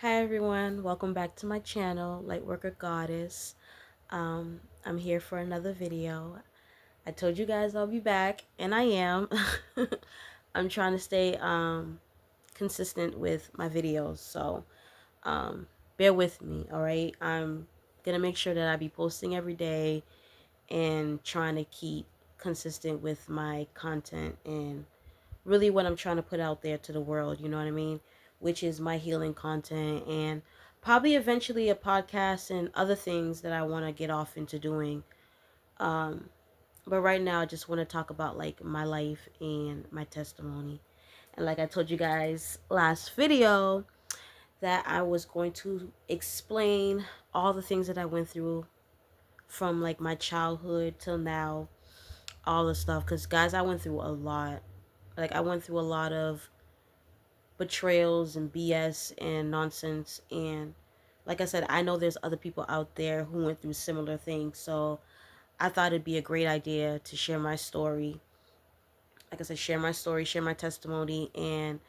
Hi everyone, welcome back to my channel, Lightworker Goddess. I'm here for another video. I told you guys I'll be back, and I am. I'm trying to stay consistent with my videos, so bear with me, alright? I'm gonna make sure that I be posting every day and trying to keep consistent with my content and really what I'm trying to put out there to the world, you know what I mean? Which is my healing content and probably eventually a podcast and other things that I want to get off into doing. Um, but right now, I just want to talk about like my life and my testimony. And like I told you guys last video, that I was going to explain all the things that I went through from like my childhood till now, all the stuff. Because guys, I went through a lot. Like I went through a lot of betrayals and BS and nonsense. And like I said, I know there's other people out there who went through similar things. So I thought it'd be a great idea to share my story. Like I said, share my story, share my testimony, and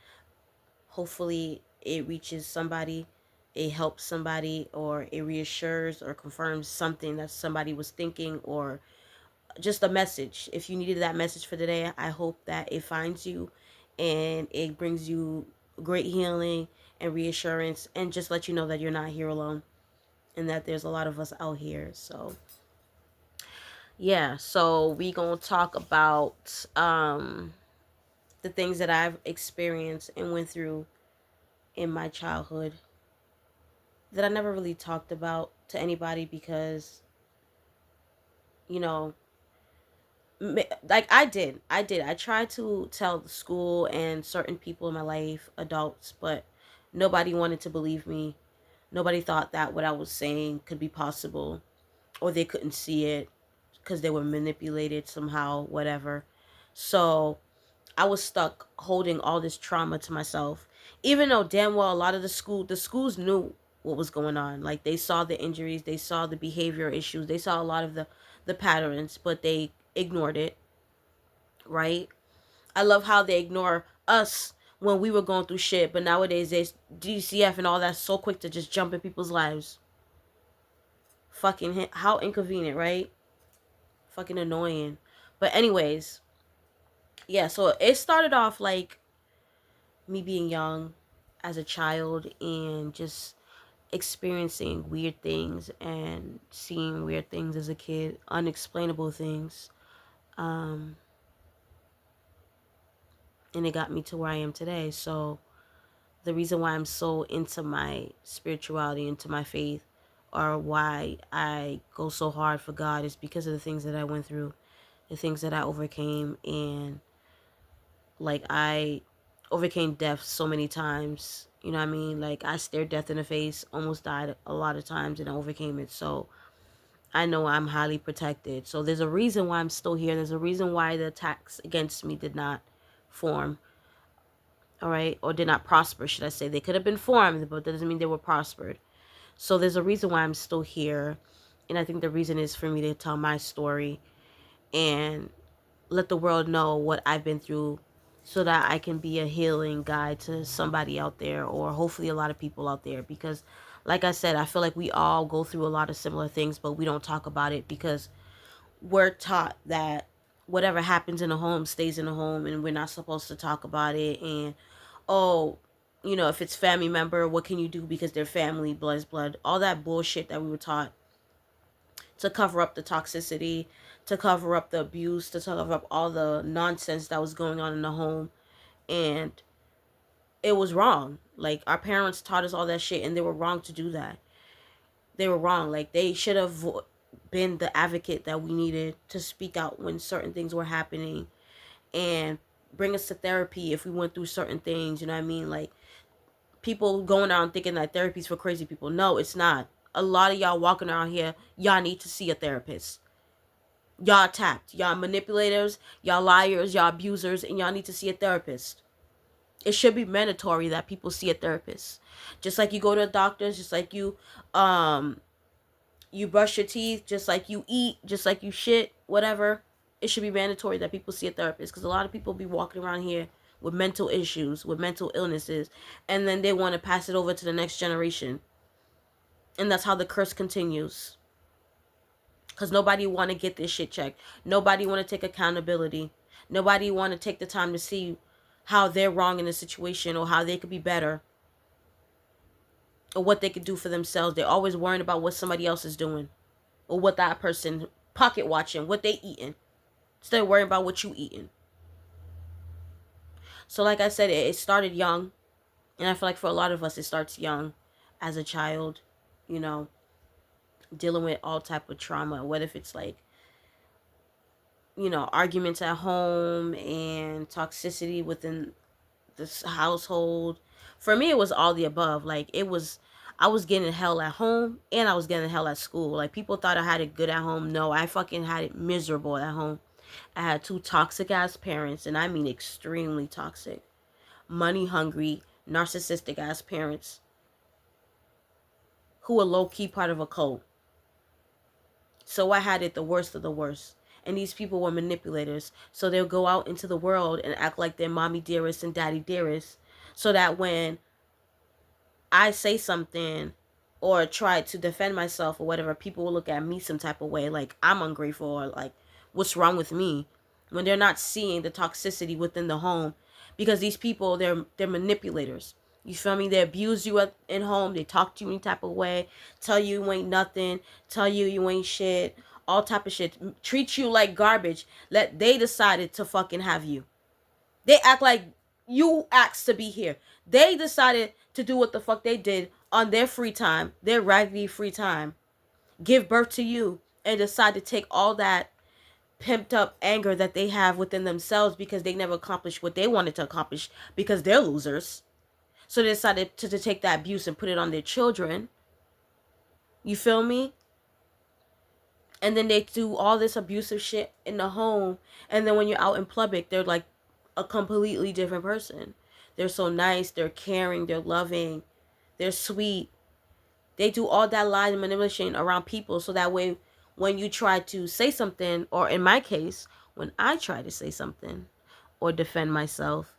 hopefully it reaches somebody, it helps somebody, or it reassures or confirms something that somebody was thinking, or just a message. If you needed that message for today, I hope that it finds you and it brings you great healing and reassurance, and just let you know that you're not here alone and that there's a lot of us out here. So yeah, so we gonna talk about the things that I've experienced and went through in my childhood that I never really talked about to anybody because, you know, like I tried to tell the school and certain people in my life, adults, but nobody wanted to believe me. Nobody thought that what I was saying could be possible, or they couldn't see it because they were manipulated somehow, whatever. So I was stuck holding all this trauma to myself, even though damn well a lot of the schools knew what was going on. Like they saw the injuries, they saw the behavior issues, they saw a lot of the patterns, but they ignored it, right? I love how they ignore us when we were going through shit, but nowadays they DCF and all that so quick to just jump in people's lives. Fucking how inconvenient, right? Fucking annoying. But anyways, yeah, so it started off like me being young as a child and just experiencing weird things and seeing weird things as a kid, unexplainable things. Um and it got me to where I am today. So the reason why I'm so into my spirituality, into my faith, or why I go so hard for God is because of the things that I went through, the things that I overcame. And like I overcame death so many times. You know what I mean? Like I stared death in the face, almost died a lot of times, and I overcame it. So I know I'm highly protected. So there's a reason why I'm still here. There's a reason why the attacks against me did not form. All right, or did not prosper, should I say. They could have been formed, but that doesn't mean they were prospered. So there's a reason why I'm still here. And I think the reason is for me to tell my story and let the world know what I've been through, so that I can be a healing guide to somebody out there, or hopefully a lot of people out there. Because like I said, I feel like we all go through a lot of similar things, but we don't talk about it because we're taught that whatever happens in a home stays in a home, and we're not supposed to talk about it. And oh, you know, if it's family member, what can you do because they're family, blood is blood, all that bullshit that we were taught to cover up the toxicity, to cover up the abuse, to cover up all the nonsense that was going on in the home. And it was wrong. Like our parents taught us all that shit, and they were wrong to do that. They were wrong. Like they should have been the advocate that we needed to speak out when certain things were happening, and bring us to therapy if we went through certain things. You know what I mean? Like people going around thinking that therapy's for crazy people. No, it's not. A lot of y'all walking around here, y'all need to see a therapist. Y'all tapped. Y'all manipulators, y'all liars, y'all abusers, and y'all need to see a therapist. It should be mandatory that people see a therapist. Just like you go to a doctor, just like um you brush your teeth, just like you eat, just like you shit, whatever. It should be mandatory that people see a therapist, because a lot of people be walking around here with mental issues, with mental illnesses, and then they want to pass it over to the next generation. And that's how the curse continues. Because nobody want to get this shit checked. Nobody want to take accountability. Nobody want to take the time to see how they're wrong in the situation or how they could be better or what they could do for themselves. They're always worrying about what somebody else is doing or what that person pocket watching, what they eating. Instead of worrying about what you eating. So like I said, it started young. And I feel like for a lot of us, it starts young as a child, you know, dealing with all type of trauma. What if it's like, you know, arguments at home and toxicity within this household. For me, it was all the above. Like I was getting hell at home and I was getting hell at school. Like people thought I had it good at home. No, I fucking had it miserable at home. I had two toxic ass parents, and I mean extremely toxic, money hungry, narcissistic ass parents who were low key part of a cult. So I had it the worst of the worst. And these people were manipulators. So they'll go out into the world and act like they're mommy dearest and daddy dearest. So that when I say something or try to defend myself or whatever, people will look at me some type of way, like I'm ungrateful or like what's wrong with me, when they're not seeing the toxicity within the home. Because these people, they're manipulators. You feel me? They abuse you in home. They talk to you any type of way, tell you ain't nothing, tell you ain't shit, all type of shit, treat you like garbage. They decided to fucking have you. They act like you asked to be here. They decided to do what the fuck they did on their free time, their raggedy free time, give birth to you, and decide to take all that pimped up anger that they have within themselves because they never accomplished what they wanted to accomplish because they're losers. So they decided to take that abuse and put it on their children. You feel me? And then they do all this abusive shit in the home. And then when you're out in public, they're like a completely different person. They're so nice, they're caring, they're loving, they're sweet. They do all that lie and manipulation around people so that way when you try to say something, or in my case, when I try to say something or defend myself,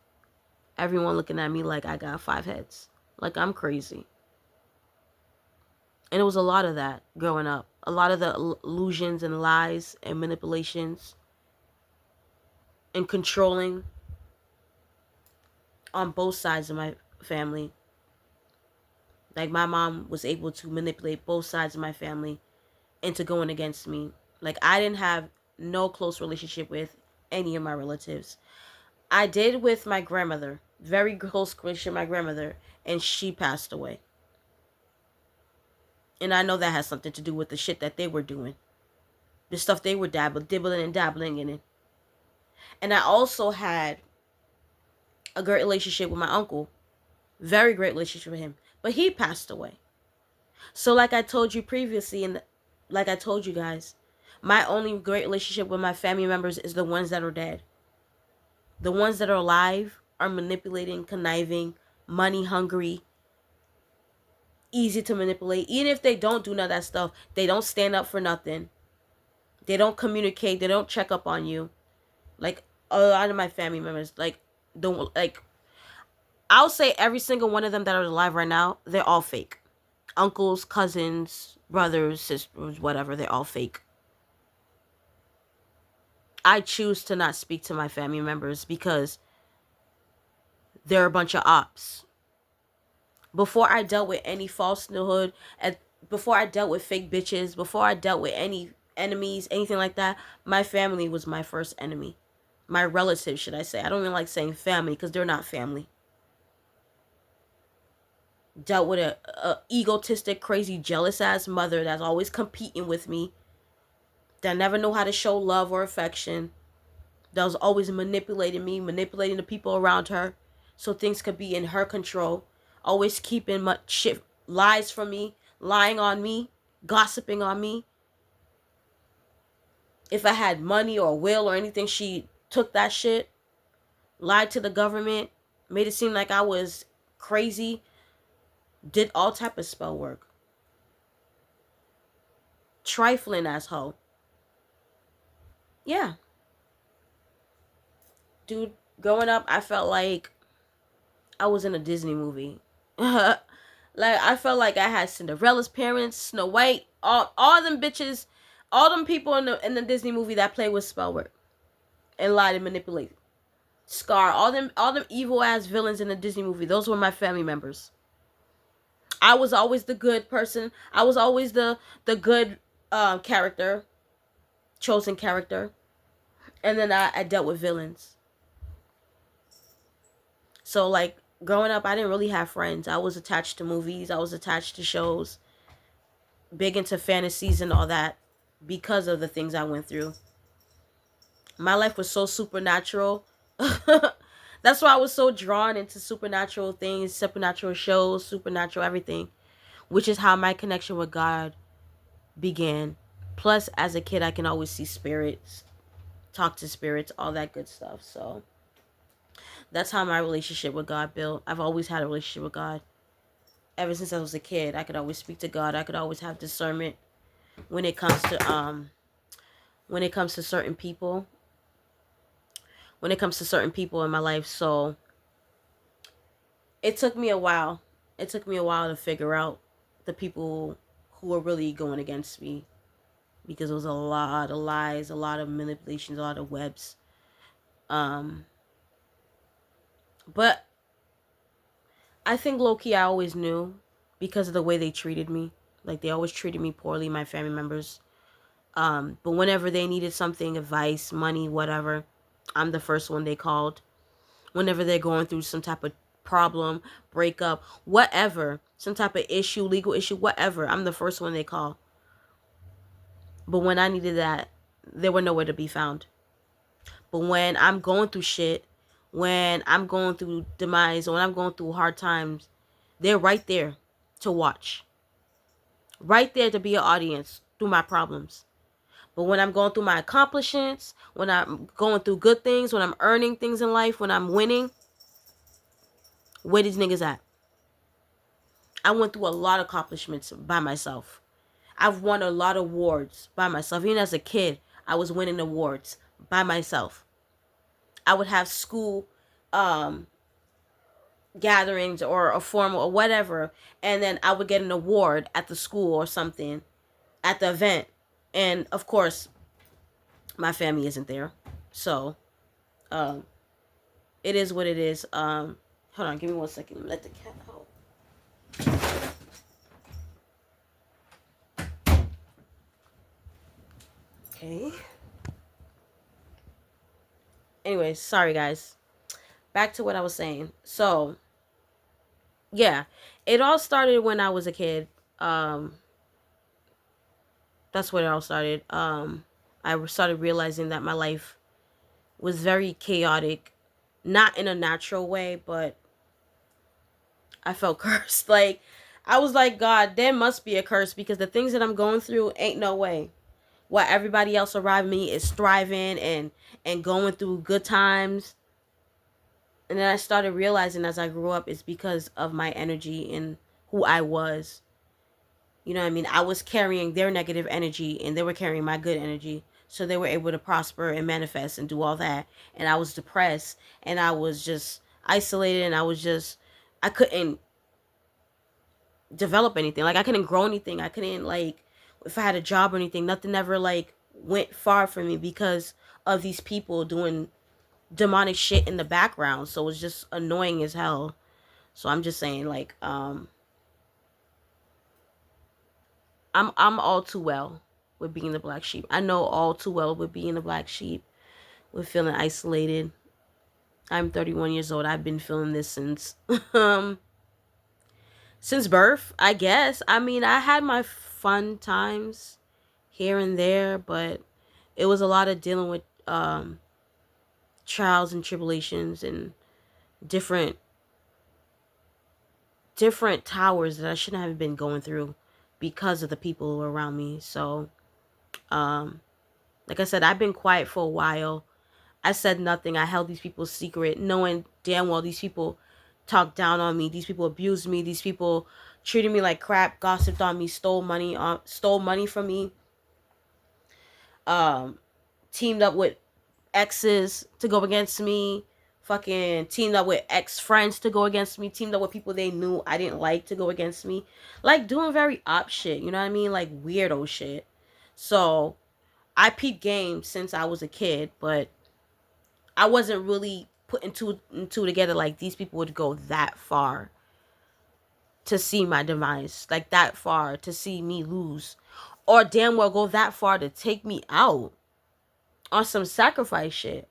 everyone looking at me like I got 5 heads. Like I'm crazy. And it was a lot of that growing up. A lot of the illusions and lies and manipulations and controlling on both sides of my family. Like my mom was able to manipulate both sides of my family into going against me. Like I didn't have no close relationship with any of my relatives. I did with my grandmother. Very close relationship with my grandmother. And she passed away. And I know that has something to do with the shit that they were doing. The stuff they were dibbling and dabbling in it. And I also had a great relationship with my uncle. Very great relationship with him. But he passed away. So like I told you previously, and like I told you guys, my only great relationship with my family members is the ones that are dead. The ones that are alive are manipulating, conniving, money hungry, easy to manipulate. Even if they don't do none of that stuff, they don't stand up for nothing. They don't communicate. They don't check up on you. Like a lot of my family members, I'll say every single one of them that are alive right now, they're all fake. Uncles, cousins, brothers, sisters, whatever, they're all fake. I choose to not speak to my family members because they're a bunch of ops. Before I dealt with any falsehood, and before I dealt with fake bitches, before I dealt with any enemies, anything like that, my family was my first enemy. My relatives, should I say. I don't even like saying family because they're not family. Dealt with a egotistic, crazy, jealous ass mother that's always competing with me, that never know how to show love or affection, that was always manipulating me, manipulating the people around her so things could be in her control, always keeping much shit, lies from me, lying on me, gossiping on me. If I had money or will or anything, she took that shit, lied to the government, made it seem like I was crazy, did all type of spell work. Trifling asshole. Yeah. Dude Growing up, I felt like I was in a Disney movie. Like, I felt like I had Cinderella's parents, Snow White, all them bitches, all them people in the Disney movie that play with spell work and lie and manipulate. Scar, all them evil ass villains in the Disney movie. Those were my family members. I was always the good person. I was always the good character, chosen character, and then I dealt with villains. So like growing up, I didn't really have friends. I was attached to movies. I was attached to shows. Big into fantasies and all that because of the things I went through. My life was so supernatural. That's why I was so drawn into supernatural things, supernatural shows, supernatural everything, which is how my connection with God began. Plus, as a kid, I can always see spirits, talk to spirits, all that good stuff. So that's how my relationship with God built. I've always had a relationship with God. Ever since I was a kid, I could always speak to God. I could always have discernment when it comes to certain people. When it comes to certain people in my life. So it took me a while. It took me a while to figure out the people who were really going against me, because it was a lot of lies, a lot of manipulations, a lot of webs. Um, but I think low-key I always knew because of the way they treated me. Like, they always treated me poorly, my family members. But whenever they needed something, advice, money, whatever, I'm the first one they called. Whenever they're going through some type of problem, breakup, whatever, some type of issue, legal issue, whatever, I'm the first one they call. But when I needed that, they were nowhere to be found. But when I'm going through shit, when I'm going through demise, when I'm going through hard times, they're right there to watch. Right there to be an audience through my problems. But when I'm going through my accomplishments, when I'm going through good things, when I'm earning things in life, when I'm winning, where these niggas at? I went through a lot of accomplishments by myself. I've won a lot of awards by myself. Even as a kid, I was winning awards by myself. I would have school gatherings or a formal or whatever, and then I would get an award at the school or something at the event. And of course, my family isn't there. So, um, it is what it is. Hold on, give me 1 second. Let the cat out. Okay. Anyways, sorry guys. Back to what I was saying. So, yeah, it all started when I was a kid. That's where it all started. I started realizing that my life was very chaotic, not in a natural way, but I felt cursed. Like, I was like, God, there must be a curse, because the things that I'm going through ain't no way. While everybody else around me is thriving and going through good times. And then I started realizing as I grew up, it's because of my energy and who I was. You know what I mean? I was carrying their negative energy and they were carrying my good energy. So they were able to prosper and manifest and do all that. And I was depressed and I was just isolated, and I couldn't develop anything. Like, I couldn't grow anything. I couldn't, like, if I had a job or anything, nothing ever, like, went far for me because of these people doing demonic shit in the background. So it was just annoying as hell. So I'm just saying, like, I'm all too well with being the black sheep. I know all too well with being the black sheep, with feeling isolated. I'm 31 years old. I've been feeling this since birth, I guess. I mean, I had my fun times here and there, but it was a lot of dealing with trials and tribulations and different towers that I shouldn't have been going through because of the people who were around me. So, like I said, I've been quiet for a while. I said nothing. I held these people's secret, knowing damn well these people talked down on me. These people abused me. These people treated me like crap, gossiped on me, stole money from me. Teamed up with exes to go against me fucking teamed up with ex-friends to go against me, teamed up with people they knew I didn't like to go against me. Like doing very op shit, you know what I mean? Like weirdo shit. So I peeped game since I was a kid, but I wasn't really putting two and two together like these people would go that far to see my demise, like that far to see me lose, or damn well go that far to take me out on some sacrifice shit.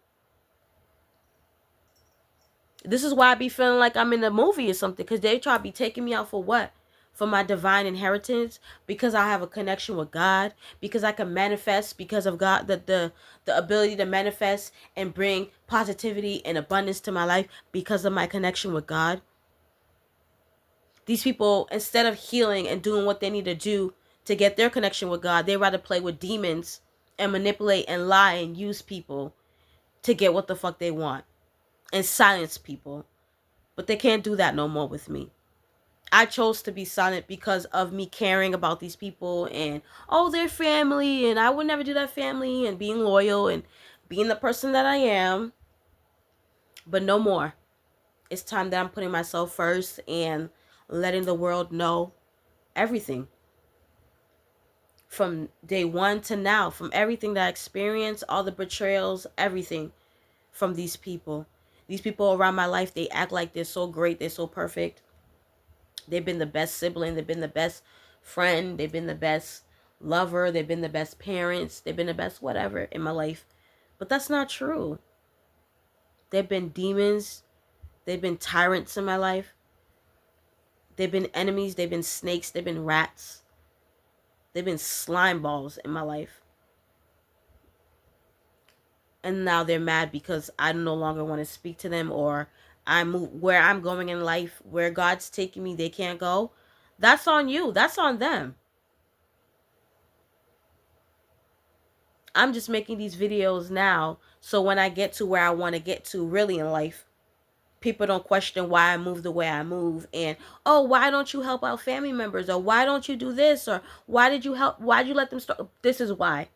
This is why I be feeling like I'm in a movie or something, because they try to be taking me out for what? For my divine inheritance, because I have a connection with God, because I can manifest, because of God, the ability to manifest and bring positivity and abundance to my life because of my connection with God. These people, instead of healing and doing what they need to do to get their connection with God, they rather play with demons and manipulate and lie and use people to get what the fuck they want and silence people. But they can't do that no more with me. I chose to be silent because of me caring about these people and, oh, they're family and I would never do that, family, and being loyal and being the person that I am. But no more. It's time that I'm putting myself first and letting the world know everything. From day one to now, from everything that I experienced, all the betrayals, everything from these people. These people around my life, they act like they're so great, they're so perfect. They've been the best sibling, they've been the best friend, they've been the best lover, they've been the best parents, they've been the best whatever in my life. But that's not true. They've been demons, they've been tyrants in my life. They've been enemies, they've been snakes, they've been rats. They've been slime balls in my life. And now they're mad because I no longer want to speak to them, or I move where I'm going in life, where God's taking me, they can't go. That's on you. That's on them. I'm just making these videos now so when I get to where I want to get to really in life, people don't question why I move the way I move, and, oh, why don't you help out family members, or why don't you do this, or why did you let them start. This is why.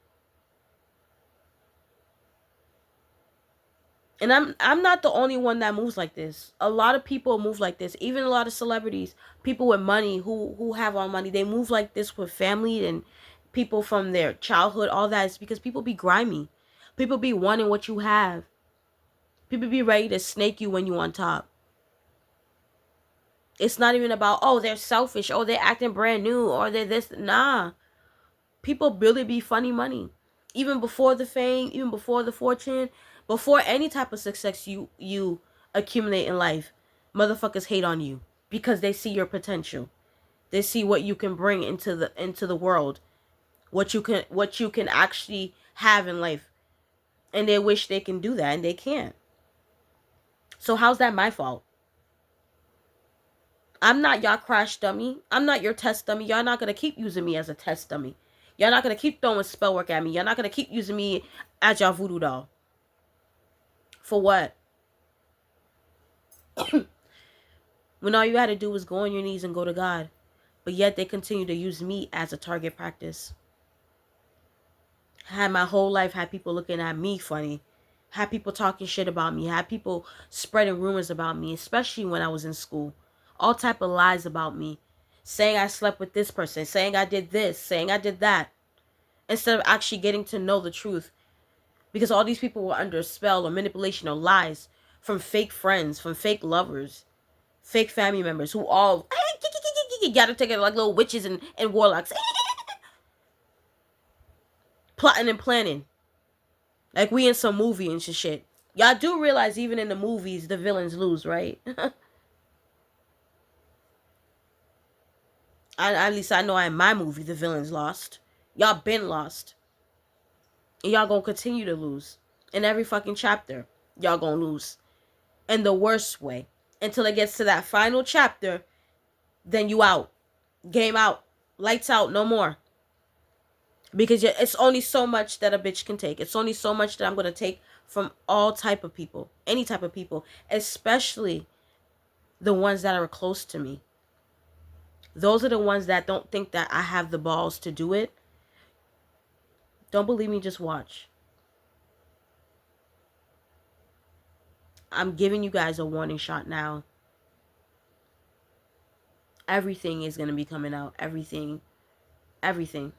And I'm not the only one that moves like this. A lot of people move like this. Even a lot of celebrities, people with money who have all money, they move like this with family and people from their childhood. All that is because people be grimy. People be wanting what you have. People be ready to snake you when you on top. It's not even about, oh, they're selfish, oh, they're acting brand new, or they're this. Nah. People really be funny money. Even before the fame, even before the fortune, before any type of success you accumulate in life, motherfuckers hate on you because they see your potential. They see what you can bring into the world, what you can actually have in life, and they wish they can do that and they can't. So how's that my fault? I'm not y'all crash dummy. I'm not your test dummy. Y'all not gonna keep using me as a test dummy. Y'all not gonna keep throwing spell work at me. Y'all not gonna keep using me as y'all voodoo doll. For what? When all you had to do was go on your knees and go to God. But yet they continue to use me as a target practice. Had my whole life had people looking at me funny. Had people talking shit about me. Had people spreading rumors about me, especially when I was in school. All type of lies about me. Saying I slept with this person. Saying I did this. Saying I did that. Instead of actually getting to know the truth. Because all these people were under a spell or manipulation or lies from fake friends, from fake lovers, fake family members who all gotta take it like little witches and warlocks. Plotting and planning. Like we in some movie and shit. Y'all do realize even in the movies the villains lose, right? At least I know in my movie the villains lost. Y'all been lost. And y'all gonna continue to lose. In every fucking chapter, y'all gonna lose. In the worst way. Until it gets to that final chapter, then you out. Game out. Lights out, no more. Because it's only so much that a bitch can take. It's only so much that I'm going to take from all type of people. Any type of people. Especially the ones that are close to me. Those are the ones that don't think that I have the balls to do it. Don't believe me, just watch. I'm giving you guys a warning shot now. Everything is going to be coming out. Everything. Everything.